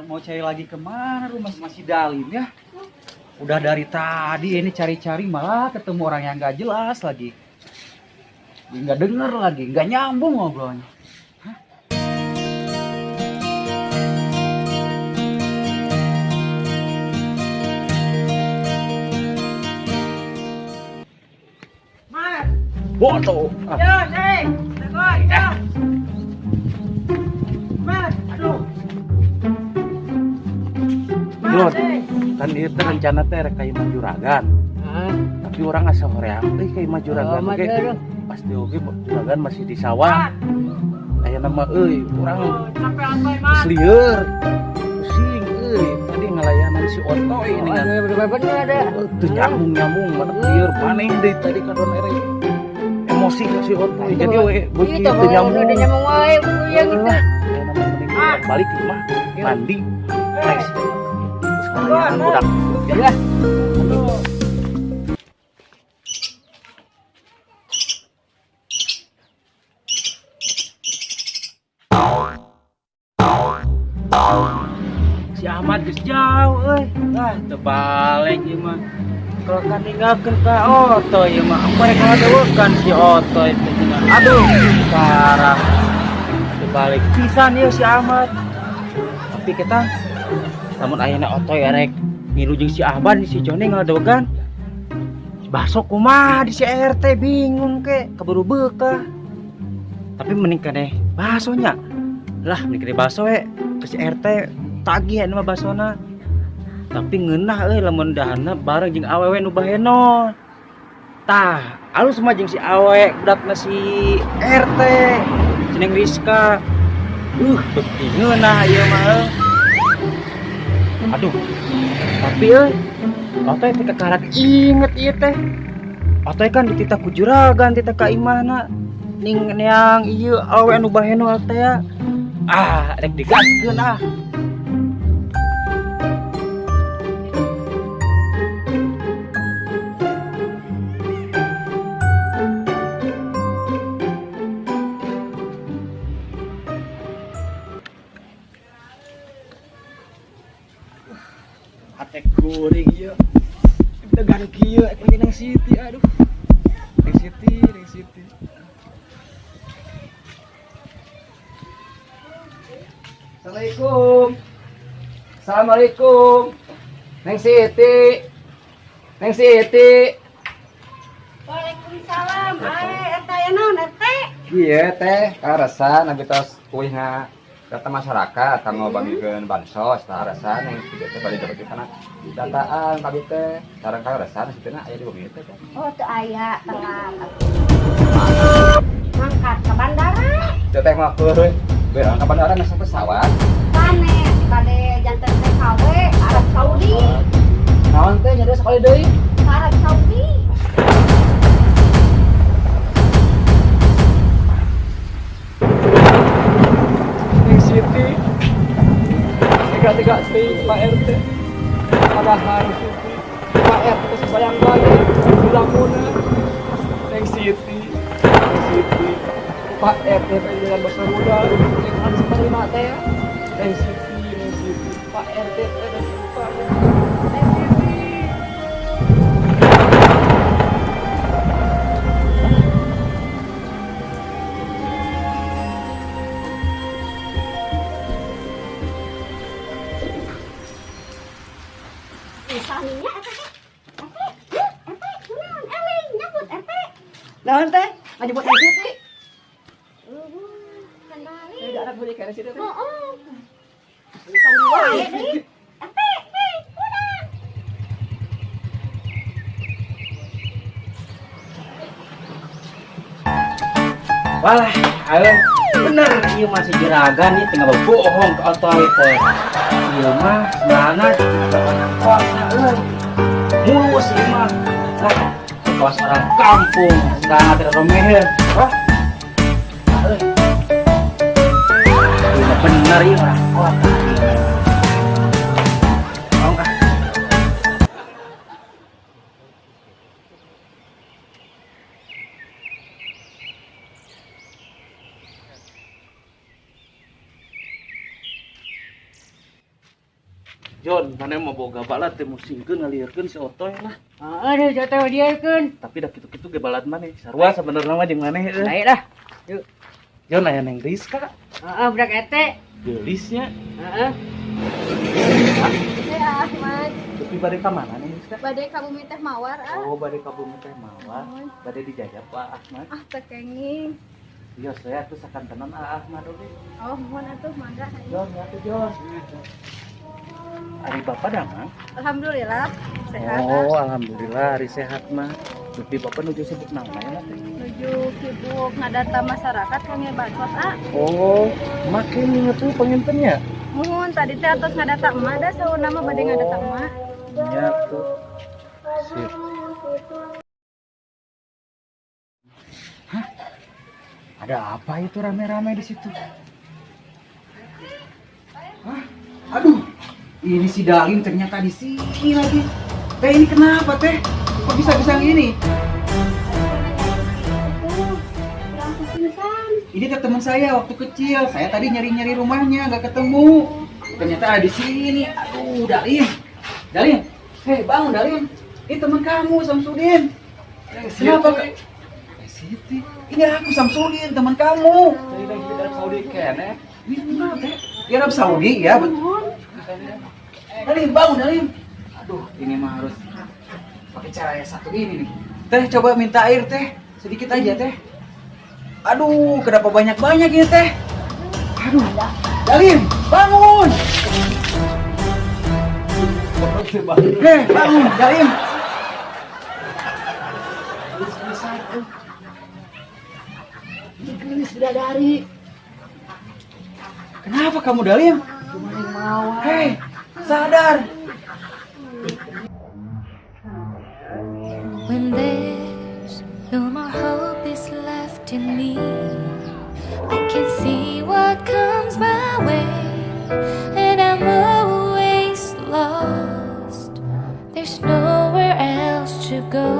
mau cari lagi kemana lu masih dalim ya? Udah dari tadi ini cari-cari malah ketemu orang yang gak jelas lagi. Nggak denger lagi, nggak nyambung ngobrolnya. Hah? Mas, Bodoh. ya, nih, tegur, ya. Mas, aduh. Dot, Mas, nih. kan itu rencana teh rek ka Imah Juragan. Tapi orang asa hoream teh ka Imah Juragan Oh, ge. aduh. Pasti oge Juragan masih di sawah. Aya nama euy, urang Sampai apa, Mas? lieur. Pusing euy, tadi ngelayanan si Otoy ini kan. Bener-bener ada. Teu nyambung mana lieur maneh deui tadi kadon ere. Emosi si Otoy. Jadi we beuki teu nyambung. Udah nyambung wae, ya gitu. Aya nama mending balik ke imah mandi. Next. Terus ngelayanan budak. Ya. Si Ahmad geus jauh euy. Ah, teu balik ieu mah. Kalau kan ninggalkeun ka Oto ieu mah. Mereka ngadeueukan si Oto itu cenah. Aduh, parah. Teu balik pisan ieu si Ahmad. Tapi kita lamun ayeuna Oto erek ngilu jeung si Ahmad si Joni ngadeueukan. Baso kumaha di si RT bingung ke keburu beukah. Tapi mending keneh basonya. Lah mending keneh baso we ke si RT tagih anu mah basona. Tapi ngeunah euy lamun dahana bareng jeung awewe nu bahenon. Tah, alus mah jeung si awewe budakna si RT, Ceneng Rizka. Beuki ngeunah ieu mah. Aduh. Tapi euy, Otoy teh kakarak inget ieu teh. Otoy kan dititah ku Juragan, titah ka imahna. Ning neang ieu awewe anu bahenon teh ya. Rek digaskeun ah. Atek kuring ieu. Degan kieu ek lagi nang Siti aduh. Nang Siti. Assalamualaikum. Neng Siti. Waalaikumsalam. Eta ya naon eta? Iya teh, karesan abi tos kuihna data masyarakat kanggo bagikeun bansos tah karesan yang kieu teh bari dapat kana dataan abi teh sareng karesan sitina aya di bumi teh. Oh, teu aya telat. Mangkat ke bandara. Teh teh mah heureui. Beurang ka bandara nasa pesawat. Panen kade janten TKW Arab Saudi. Naon teh nya sekali deui? Arab Saudi. Neng Siti. Tiga-tiga Pak RT. Padahal Siti. Pak RT sebayang-bayang dilamuna. Neng Siti. Pak RT dengan besar muda yang harus menerima teh ya. Neng Siti. Pak RT dan Pak Neng Siti. Misalnya Eling nyebut RT. Naon teh? Ngajebut Neng Siti. Kendali. Ada anak bunyi kana Siti teh. Heeh. Sandi wae deui. RT, udah. Walah, ayo bener ieu mah si Juragan nih tinggal bohong ke Otoy teh. Ieu mah sebenarnya anak kosna euy. Mulus ieu mah. Lah, kawas orang kampung, sekarang tidak romeher. Wah. Euy. Ieu mah bener ieu orang kota. Mau kah? Jon, mana mau boga balat teh musingkeun ngalieurkeun si Otoy lah. Aduh, jatuh diakeun. Tapi dah kitu-kitu ge balat maneh. Sarua sabenerna mah jeung maneh heuh. Baik dah. Yuk. Jon aya neng Rizka. Heeh, budak ete. Geulisnya. Heeh. Ya, Ahmad. Tapi bade ka mana neng Rizka? Badai kamu minta mawar Oh, bade ka bumi teh mawar. Bade dijajab Pak Ahmad. tekenging. Iya, saya tuh sakantenan Ahmad oge. Oh, mohon atuh mangga. Jon, ya tuh Jon. Ari Bapak dah mah. Alhamdulillah sehat. Oh, alhamdulillah hari sehat mah. Tapi Bapak nuju sibuk naon ya teh? Menuju sibuk ngadata masyarakat kami bancot Oh, makin inget tuh pengintennya. Mohon tadi teh atos ngadata emak dah sauna mah bade ngadata emak. Ya tuh. Sip. Hah? Ada apa itu rame-rame di situ? Hah? Aduh, ini si Dalin ternyata di sini lagi. Teh ini kenapa teh? Kok bisa-bisa gini? Ini teh teman saya waktu kecil. Saya tadi nyari-nyari rumahnya nggak ketemu. Ternyata ada di sini. Aduh, Dalin. Dalin. Hei, bangun Dalin. Ini teman kamu Samsudin. Kenapa? Siti. Ini aku Samsudin, teman kamu. Tadi lagi di Arab Saudi kene. Ini kenapa teh? Di Arab Saudi ya, betul. Dalin, bangun Dalin. Aduh, ini mah harus pakai cara yang satu ini nih. Teh, coba minta air teh. Sedikit aja teh. Aduh, kenapa banyak-banyak ini teh? Aduh, Dalin, bangun! Hei, bangun, Dalin! Ini gelis bidadari. Kenapa kamu, Dalin? Hei, sadar! When there's no more hope is left in me, I can see what comes my way, and I'm always lost. There's nowhere else to go.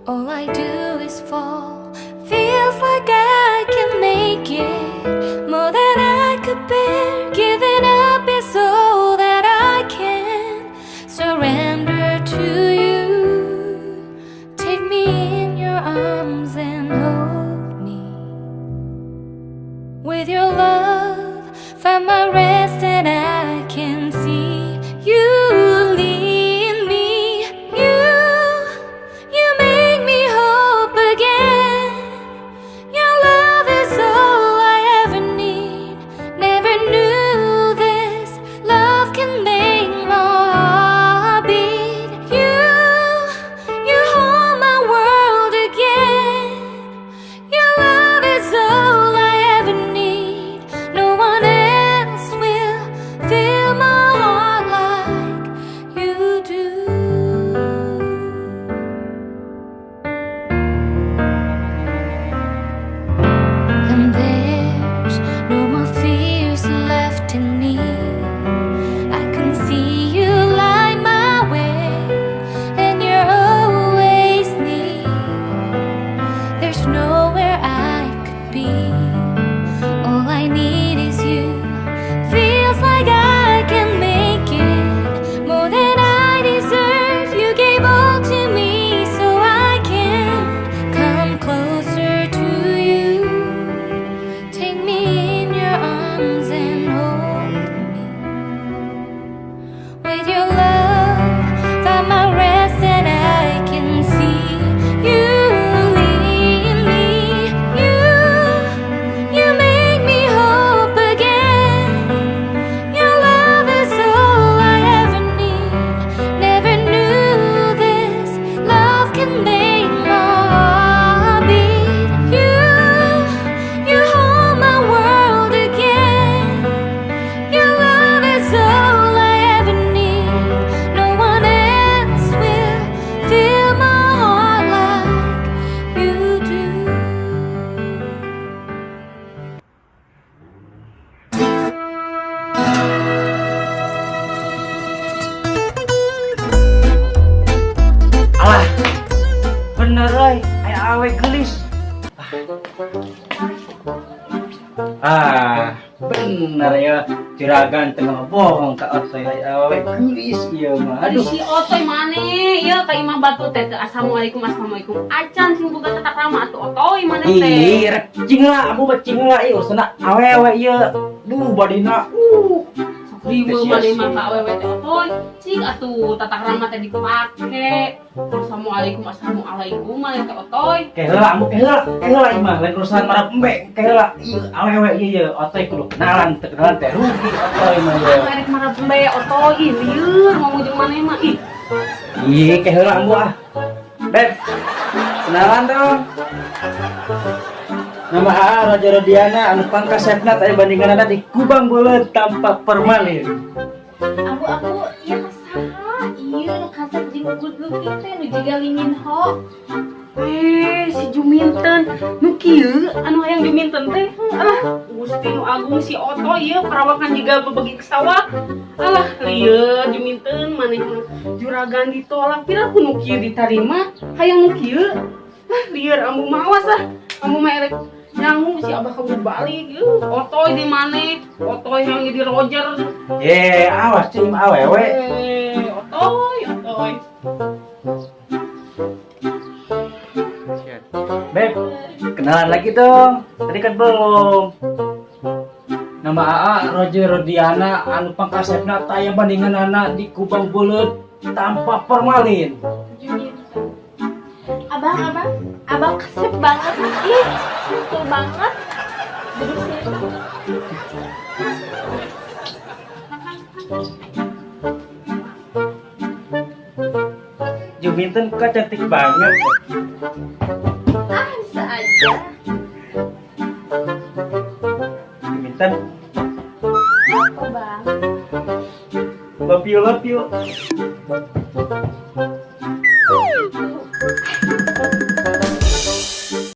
All I do is fall. Feels like I can make it more than I could bear. Giving up is all that I can surrender to you. Take me in your arms and hold me. With your love, find my rest and I can see you lead me. You make me hope again. Your love is all I ever need. Never knew this love can make my heart beat. You hold my world again. Your love is all I ever need. No one else will fill my heart like you do. And there's no more fears left in me. I can see you light my way, and you're always near. There's nowhere I could be. All I need is you. Feels like I can make it more than I deserve. You gave all to me so I can come closer to you. Take me in your arms and hold me. With your love, find my rest and I can see you lead me. You make me hope again. Your love is all I ever need. Never knew this love can make my heart beat. You hold my world again. Your love is all I ever need. No one else will fill my heart like you do. Alah, bener euy, aya awe geulis. Ah, Bener ya, juragan tengah bohong ka otoy awe gelis ieu mah. Aduh Aduh. si Otoy mana? Ya ka imah batu teh teu assalamualaikum. Acan sing boga tatak rama atuh Otoy mana teh? Ih, rek cing lah, abu mah cing lah ieu usahna awewe ieu. Duh badina. Ribu mana mah ka awewe teh Otoy. Cik atuh tatak rama teh dipake. Assalamualaikum mana teh Otoy. Keheula ambu keheula imah lain urusan marah pembe. Keheula ieu awewe ieu otoy kudu kenalan, teu kenalan teh rugi otoy mah Anu ieu. erek marah pembe Otoy ih lieur ngomong jeung mana mah ih. Ih, keheula ambu ah. Beb. Kenalan dong. Nama AA Raja Rodiana anu pangkasepna teh bandingan di Kubang Beuleut tanpa permalin. Aku ieu saha? Ieu nu kasep jeung gudlug kitu nu jiga lingin ho. Si Juminten nu kieu anu hayang Juminten teh. Alah, Gusti nu agung si Oto ieu perawakan jiga bebegi ke sawah. Alah, lieur Juminten maneh mah juragan ditolak pira ku nu kieu ditarima, hayang nu kieu. Lah, lieur ambu mawas ah. Ambu mah erek nyangu si abah kamu balik. Otoy di mana? Otoy yang jadi Roger. Awas cing awewe. Otoy. Beb, kenalan lagi dong. Tadi kan belum. Nama AA Roger Rodiana anu pangkasepna taya bandingan anak di Kubang Beuleut tanpa permalin. Abang kasep banget. Ih, betul banget. Duduk sini. Juminten kok cantik banget. Bisa aja. Juminten, Apa bang? love you.